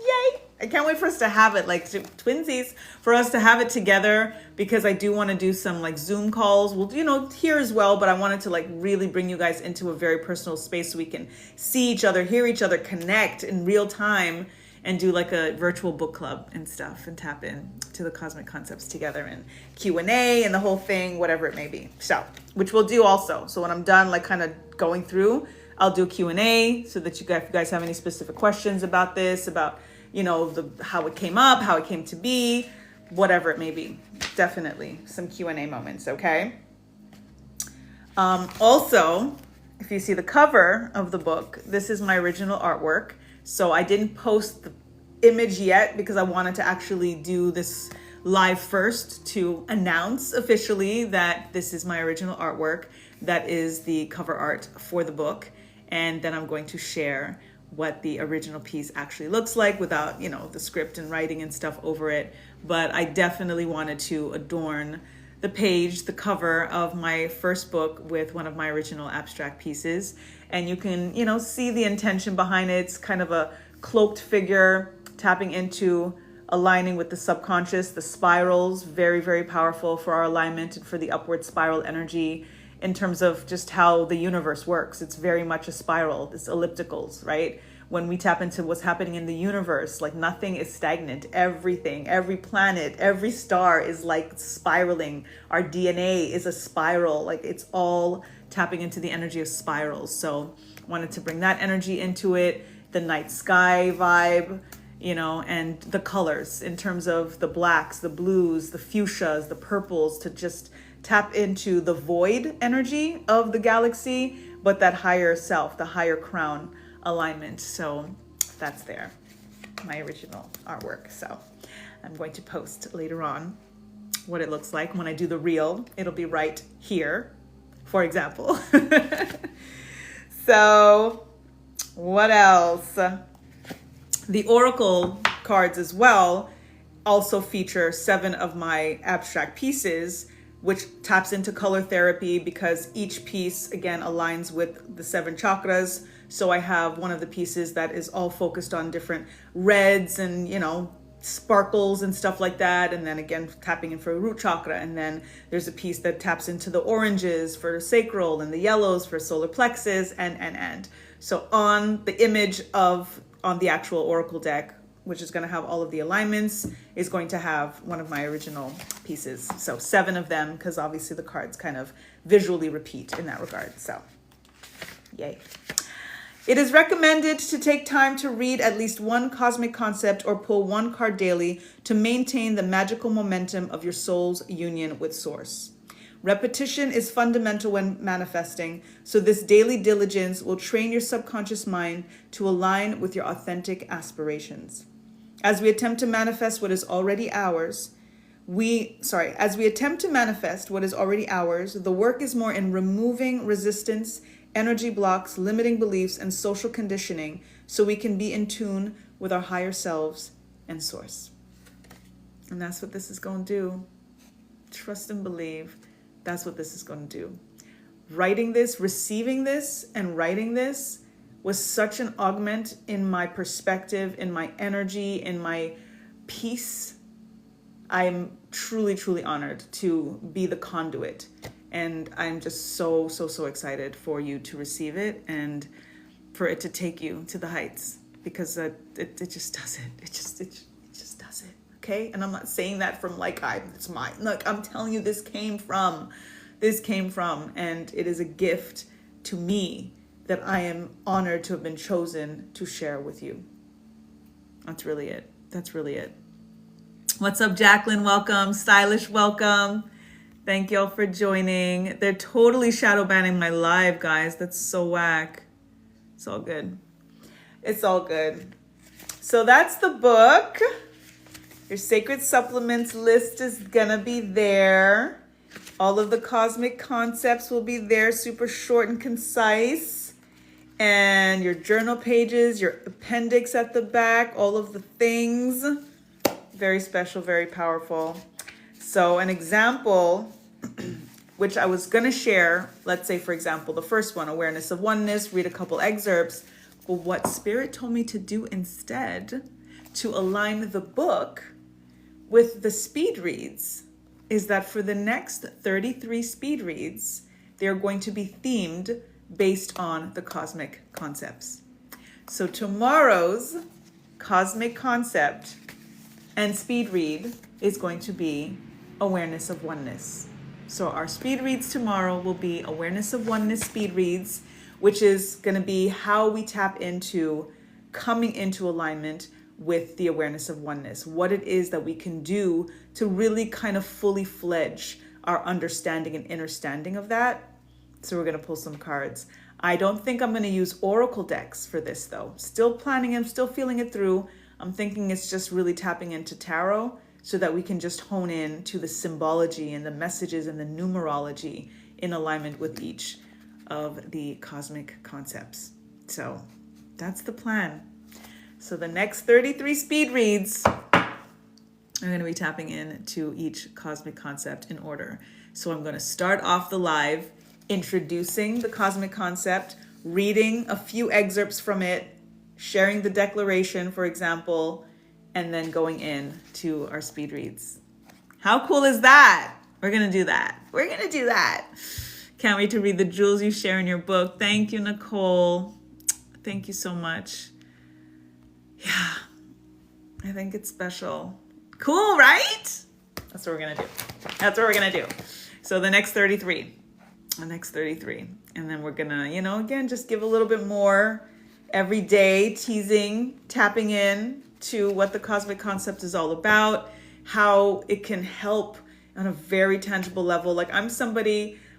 Yay. I can't wait for us to have it, like twinsies, for us to have it together, because I do want to do some like Zoom calls. Well, here as well, but I wanted to like really bring you guys into a very personal space so we can see each other, hear each other, connect in real time, and do like a virtual book club and stuff, and tap in to the cosmic concepts together, and Q&A and the whole thing, whatever it may be. So, which we'll do also. So when I'm done, like kind of going through, I'll do Q&A so that if you guys have any specific questions about this, about how it came up, how it came to be, whatever it may be. Definitely some Q&A moments, okay? Also, if you see the cover of the book, this is my original artwork. So I didn't post the image yet because I wanted to actually do this live first to announce officially that this is my original artwork. That is the cover art for the book. And then I'm going to share what the original piece actually looks like without, the script and writing and stuff over it. But I definitely wanted to adorn the page, the cover of my first book with one of my original abstract pieces. And you can, see the intention behind it. It's kind of a cloaked figure tapping into aligning with the subconscious, the spirals, very, very powerful for our alignment and for the upward spiral energy. In terms of just how the universe works, it's very much a spiral. It's ellipticals, right? When we tap into what's happening in the universe, like nothing is stagnant. Everything, every planet, every star is like spiraling. Our DNA is a spiral. Like it's all tapping into the energy of spirals. So wanted to bring that energy into it, the night sky vibe, and the colors in terms of the blacks, the blues, the fuchsias, the purples, to just tap into the void energy of the galaxy, but that higher self, the higher crown alignment. So that's there, my original artwork. So I'm going to post later on what it looks like when I do the reel. It'll be right here, for example. So what else? The oracle cards as well also feature 7 of my abstract pieces, which taps into color therapy because each piece, again, aligns with the 7 chakras. So I have one of the pieces that is all focused on different reds and, sparkles and stuff like that. And then again, tapping in for root chakra. And then there's a piece that taps into the oranges for sacral and the yellows for solar plexus and. So on the image on the actual oracle deck, which is going to have all of the alignments, is going to have one of my original pieces. So 7 of them, because obviously the cards kind of visually repeat in that regard. So yay. It is recommended to take time to read at least one cosmic concept or pull one card daily to maintain the magical momentum of your soul's union with Source. Repetition is fundamental when manifesting, so this daily diligence will train your subconscious mind to align with your authentic aspirations. As we attempt to manifest what is already ours, the work is more in removing resistance, energy blocks, limiting beliefs, and social conditioning so we can be in tune with our higher selves and Source. And that's what this is going to do. Trust and believe. That's what this is going to do. Writing this, receiving this, and writing this was such an augment in my perspective, in my energy, in my peace. I'm truly, truly honored to be the conduit. And I'm just so, so, so excited for you to receive it and for it to take you to the heights, because it just does it. It just does it. Okay. And I'm not saying that from it's mine. Look, I'm telling you, this came from, and it is a gift to me that I am honored to have been chosen to share with you. That's really it. What's up, Jacqueline? Welcome. Stylish, welcome. Thank y'all for joining. They're totally shadow banning my live, guys. That's so whack. It's all good. So that's the book. Your sacred supplements list is gonna be there. All of the cosmic concepts will be there, super short and concise. And your journal pages, your appendix at the back, all of the things. Very special, very powerful. So an example, which I was gonna share, let's say, for example, the first one, awareness of oneness, read a couple excerpts. But what Spirit told me to do instead, to align the book with the speed reads is that for the next 33 speed reads, they're going to be themed based on the cosmic concepts. So tomorrow's cosmic concept and speed read is going to be awareness of oneness. So our speed reads tomorrow will be awareness of oneness speed reads, which is going to be how we tap into coming into alignment with the awareness of oneness, what it is that we can do to really kind of fully fledge our understanding and understanding of that. So we're going to pull some cards. I don't think I'm going to use oracle decks for this though. Still planning, I'm still feeling it through. I'm thinking it's just really tapping into tarot so that we can just hone in to the symbology and the messages and the numerology in alignment with each of the cosmic concepts. So that's the plan. So the next 33 speed reads, I'm going to be tapping into each cosmic concept in order. So I'm going to start off the live introducing the cosmic concept, reading a few excerpts from it, sharing the declaration, for example, and then going in to our speed reads. How cool is that? We're going to do that. We're going to do that. Can't wait to read the jewels you share in your book. Thank you, Nicole. Thank you so much. Yeah, I think it's special. Cool, right? That's what we're going to do. That's what we're going to do. So the next 33. And then we're going to, again, just give a little bit more every day, teasing, tapping in to what the cosmic concept is all about, how it can help on a very tangible level. Like I'm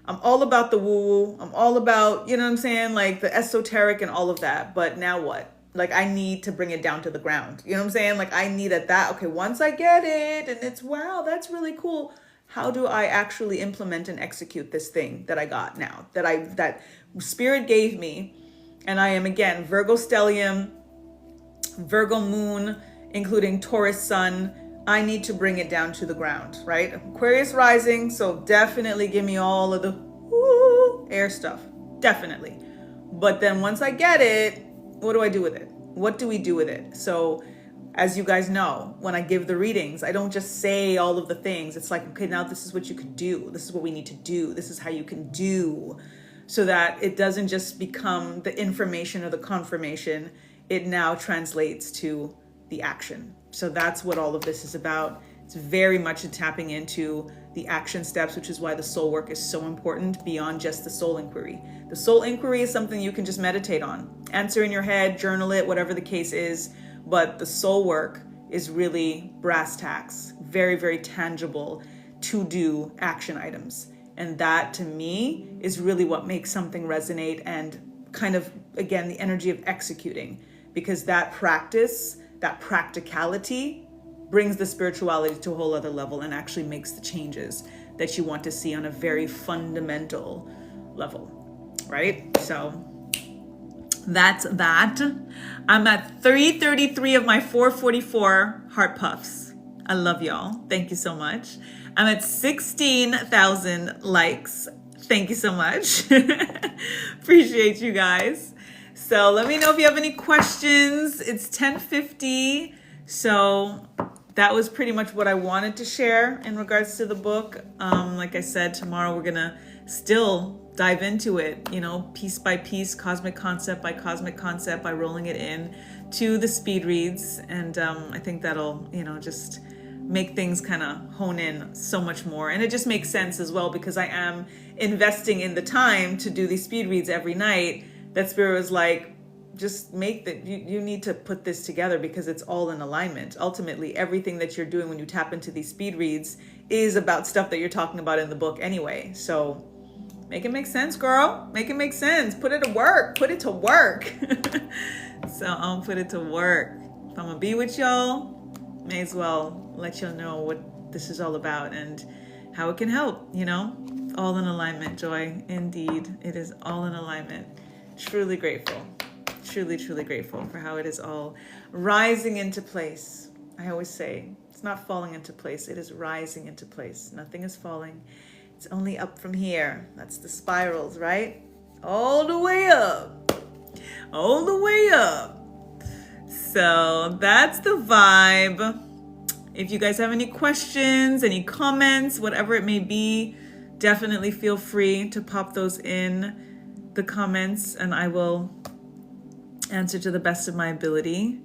all about the woo-woo. I'm all about, like the esoteric and all of that. But now what? Like I need to bring it down to the ground. You know what I'm saying? Like I need that. Okay, once I get it and it's, wow, that's really cool. How do I actually implement and execute this thing that I got now, that spirit gave me? And I am, again, Virgo stellium, Virgo moon, including Taurus sun. I need to bring it down to the ground, right? Aquarius rising, so definitely give me all of the air stuff, definitely. But then once I get it, what do I do with it? What do we do with it? So as you guys know, when I give the readings, I don't just say all of the things. It's like, okay, now this is what you could do. This is what we need to do. This is how you can do, so that it doesn't just become the information or the confirmation. It now translates to the action. So that's what all of this is about. It's very much tapping into the action steps, which is why the soul work is so important beyond just the soul inquiry. The soul inquiry is something you can just meditate on, answer in your head, journal it, whatever the case is. But the soul work is really brass tacks, very, very tangible to do action items. And that to me is really what makes something resonate and kind of, again, the energy of executing, because that practice, that practicality brings the spirituality to a whole other level and actually makes the changes that you want to see on a very fundamental level, right? So that's that. I'm at 333 of my 444 heart puffs. I love y'all. Thank you so much. I'm at 16,000 likes. Thank you so much. Appreciate you guys. So let me know if you have any questions. It's 10:50. So that was pretty much what I wanted to share in regards to the book. Like I said, tomorrow we're going to still dive into it, piece by piece, cosmic concept by cosmic concept, by rolling it in to the speed reads. And I think that'll, just make things kind of hone in so much more. And it just makes sense as well, because I am investing in the time to do these speed reads every night. That Spirit was like, just make that, you need to put this together because it's all in alignment. Ultimately, everything that you're doing when you tap into these speed reads is about stuff that you're talking about in the book anyway. So make it make sense, girl. Make it make sense. Put it to work. Put it to work. So I'll put it to work. If I'm going to be with y'all, may as well let y'all know what this is all about and how it can help, all in alignment, Joy. Indeed, it is all in alignment. Truly grateful. Truly, truly grateful for how it is all rising into place. I always say, it's not falling into place. It is rising into place. Nothing is falling. It's only up from here. That's the spirals, right? All the way up. All the way up. So that's the vibe. If you guys have any questions, any comments, whatever it may be, definitely feel free to pop those in the comments and I will answer to the best of my ability.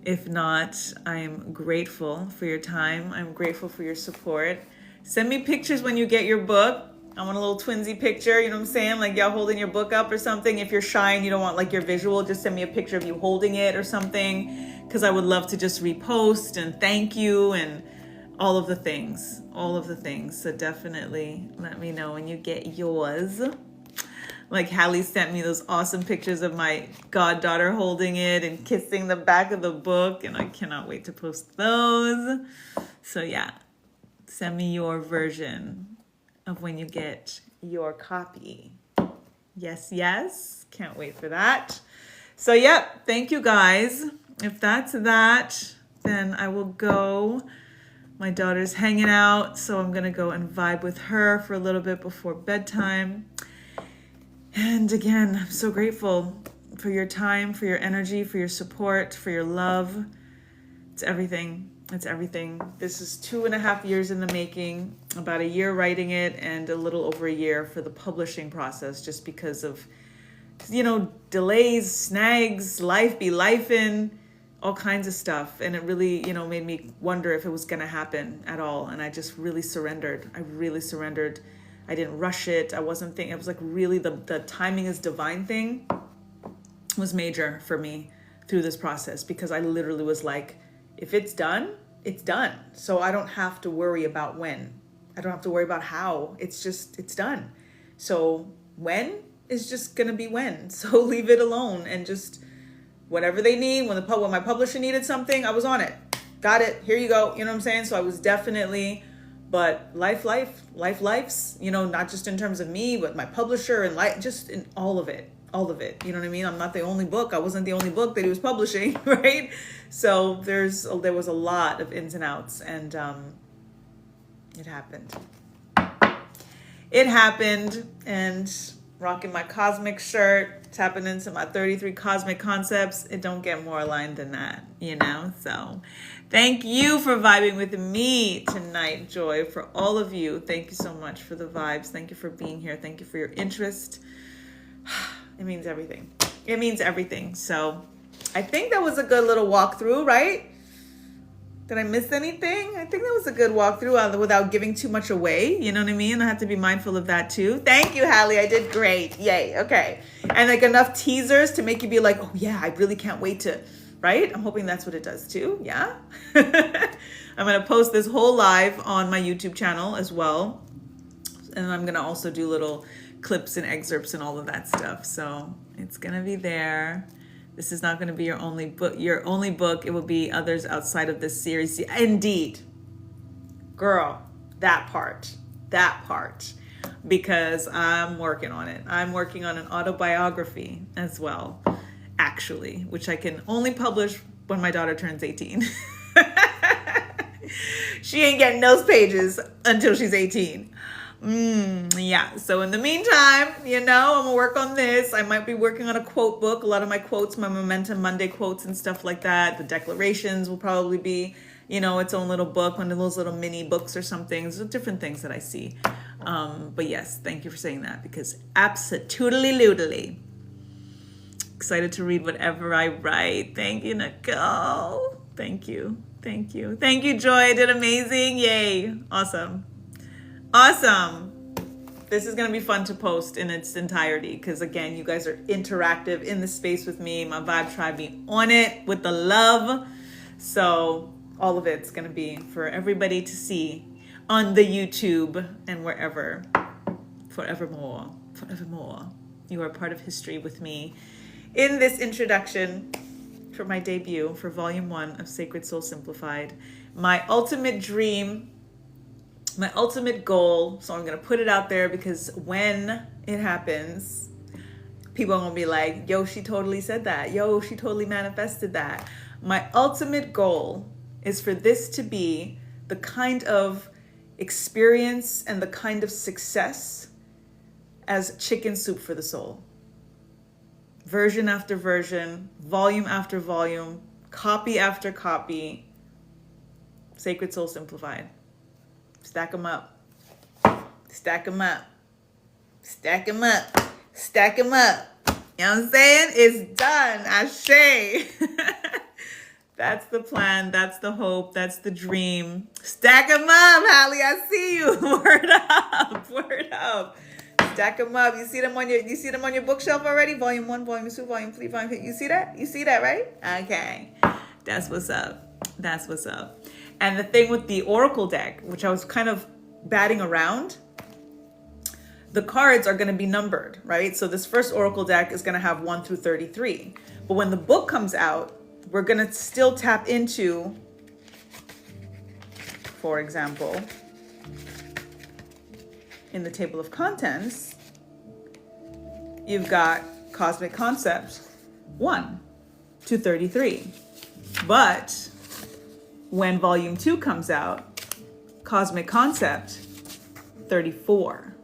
If not, I'm grateful for your time. I'm grateful for your support. Send me pictures when you get your book. I want a little twinsy picture, you know what I'm saying? Like y'all holding your book up or something. If you're shy and you don't want like your visual, just send me a picture of you holding it or something. Because I would love to just repost and thank you and all of the things. All of the things. So definitely let me know when you get yours. Like Hallie sent me those awesome pictures of my goddaughter holding it and kissing the back of the book. And I cannot wait to post those. So yeah, send me your version of when you get your copy. Yes, yes. Can't wait for that. So yep, thank you guys. If that's that, then I will go. My daughter's hanging out, so I'm going to go and vibe with her for a little bit before bedtime. And again, I'm so grateful for your time, for your energy, for your support, for your love. It's everything. It's everything. This is 2.5 years in the making, about a year writing it and a little over a year for the publishing process, just because of, delays, snags, life be lifing, all kinds of stuff. And it really, made me wonder if it was going to happen at all. And I just really surrendered. I didn't rush it. I wasn't thinking, it was like really the timing is divine thing was major for me through this process, because I literally was like, if it's done, it's done. So I don't have to worry about when. I don't have to worry about how. It's done. So when is just going to be when. So leave it alone and just whatever they need. When my publisher needed something, I was on it. Got it. Here you go. You know what I'm saying? So I was definitely, but life's, not just in terms of me, but my publisher and just in all of it. You know what I mean? I'm not the only book. I wasn't the only book that he was publishing, right? So there was a lot of ins and outs, and it happened. And rocking my cosmic shirt, tapping into my 33 cosmic concepts. It don't get more aligned than that, So thank you for vibing with me tonight, Joy, for all of you. Thank you so much for the vibes. Thank you for being here. Thank you for your interest. It means everything. It means everything. So I think that was a good little walkthrough, right? Did I miss anything? I think that was a good walkthrough without giving too much away. You know what I mean? I have to be mindful of that too. Thank you, Hallie. I did great. Yay. Okay. And like enough teasers to make you be like, oh yeah, I really can't wait to, right? I'm hoping that's what it does too. Yeah. I'm going to post this whole live on my YouTube channel as well. And I'm going to also do little clips and excerpts and all of that stuff. So it's going to be there. This is not going to be your only book. It will be others outside of this series. Indeed. Girl, that part. Because I'm working on it. I'm working on an autobiography as well, actually, which I can only publish when my daughter turns 18. She ain't getting those pages until she's 18. Yeah. So in the meantime, I'm gonna work on this. I might be working on a quote book. A lot of my quotes, my Momentum Monday quotes and stuff like that. The declarations will probably be, its own little book, one of those little mini books or something. There's different things that I see. But yes, thank you for saying that, because absolutely excited to read whatever I write. Thank you, Nicole. Thank you, Joy. I did amazing. Yay. Awesome. This is going to be fun to post in its entirety, because again, you guys are interactive in the space with me. My vibe tribe be on it with the love. So all of it's going to be for everybody to see on the YouTube and wherever. Forevermore. You are part of history with me in this introduction for my debut for Volume 1 of Sacred Soul Simplified. My ultimate dream, my ultimate goal, so I'm going to put it out there, because when it happens, people are going to be like, yo, she totally said that. Yo, she totally manifested that. My ultimate goal is for this to be the kind of experience and the kind of success as Chicken Soup for the Soul. Version after version, volume after volume, copy after copy, Sacred Soul Simplified. Stack them up. Stack them up. Stack them up. Stack them up. You know what I'm saying? It's done. Ashe. That's the plan. That's the hope. That's the dream. Stack them up, Hallie. I see you. Word up. Word up. Stack them up. You see them on your bookshelf already? Volume 1, Volume 2, Volume 3, Volume 4. You see that? You see that, right? Okay. That's what's up. That's what's up. And the thing with the Oracle deck, which I was kind of batting around, the cards are going to be numbered, right? So this first Oracle deck is going to have 1 through 33. But when the book comes out, we're going to still tap into, for example, in the table of contents, you've got Cosmic Concept 1 to 33. But when Volume 2 comes out, Cosmic Concept 34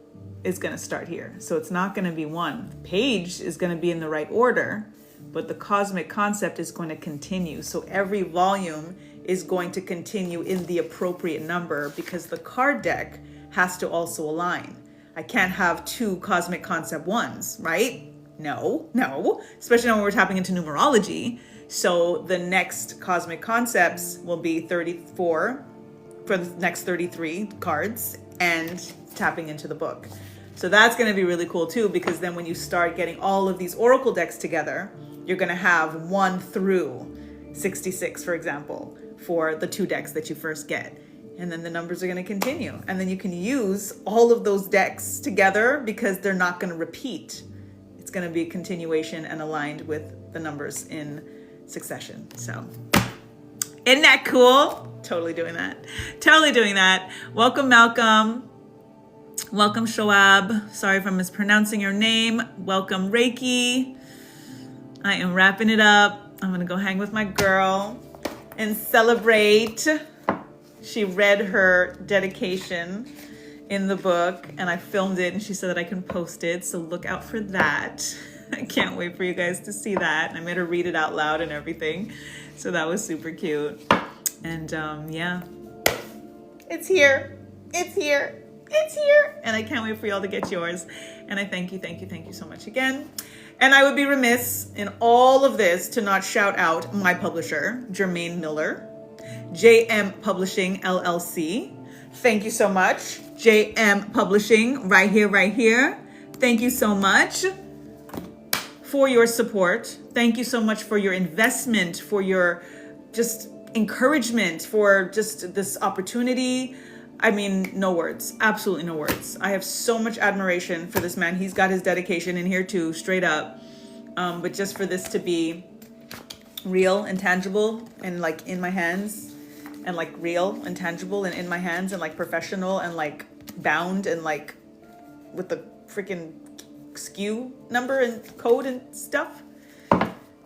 is going to start here. So it's not going to be 1. Page is going to be in the right order, but the Cosmic Concept is going to continue. So every volume is going to continue in the appropriate number because the card deck has to also align. I can't have 2 Cosmic Concept 1s, right? No, especially when we're tapping into numerology. So the next Cosmic Concepts will be 34 for the next 33 cards and tapping into the book. So that's going to be really cool too, because then when you start getting all of these Oracle decks together, you're going to have 1 through 66, for example, for the 2 decks that you first get. And then the numbers are going to continue. And then you can use all of those decks together because they're not going to repeat. It's going to be a continuation and aligned with the numbers in succession. So isn't that cool? Totally doing that. Totally doing that. Welcome, Malcolm. Welcome, Shoab. Sorry if I'm mispronouncing your name. Welcome, Reiki. I am wrapping it up. I'm going to go hang with my girl and celebrate. She read her dedication in the book and I filmed it and she said that I can post it. So look out for that. I can't wait for you guys to see that. I made her read it out loud and everything. So that was super cute. And yeah, it's here. It's here. It's here. And I can't wait for y'all to get yours. And I thank you so much again. And I would be remiss in all of this to not shout out my publisher, Jermaine Miller, JM Publishing LLC. Thank you so much. JM Publishing, right here. Thank you so much for your support. Thank you so much for your investment, for your just encouragement, for just this opportunity. I mean, no words, absolutely no words. I have so much admiration for this man. He's got his dedication in here too, straight up. But just for this to be real and tangible and like in my hands and like real and tangible and in my hands and like professional and like bound and like with the freaking SKU number and code and stuff.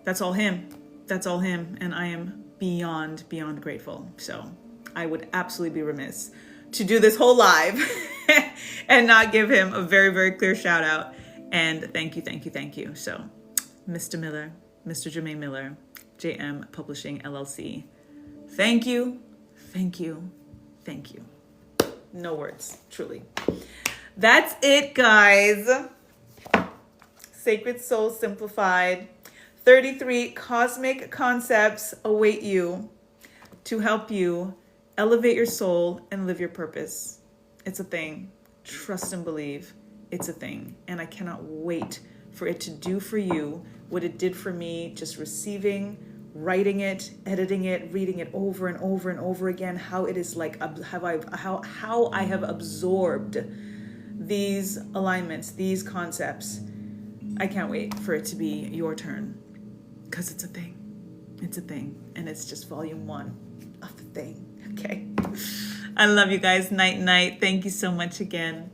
That's all him. That's all him. And I am beyond grateful. So I would absolutely be remiss to do this whole live and not give him a very clear shout out. And thank you. So Mr. Miller, Mr. Jermaine Miller, JM Publishing LLC. Thank you. No words, truly. That's it, guys. Sacred Soul Simplified. 33 cosmic concepts await you to help you elevate your soul and live your purpose. It's a thing. Trust and believe. It's a thing. And I cannot wait for it to do for you what it did for me, just receiving, writing it, editing it, reading it over and over again, how it is like, how I have absorbed these alignments, these concepts. I can't wait for it to be your turn because it's a thing. It's a thing. And it's just volume 1 of the thing. Okay. I love you guys. Night. Thank you so much again.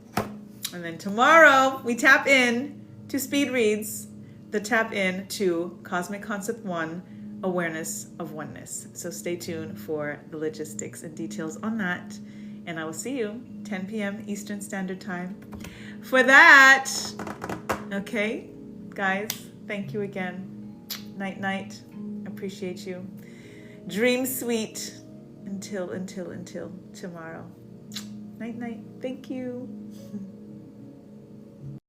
And then tomorrow we tap in to speed reads, the tap in to Cosmic Concept 1, Awareness of Oneness. So stay tuned for the logistics and details on that. And I will see you 10 p.m. Eastern Standard Time for that. Okay, guys, thank you again. Night. Appreciate you. Dream sweet until tomorrow. Night, night. Thank you.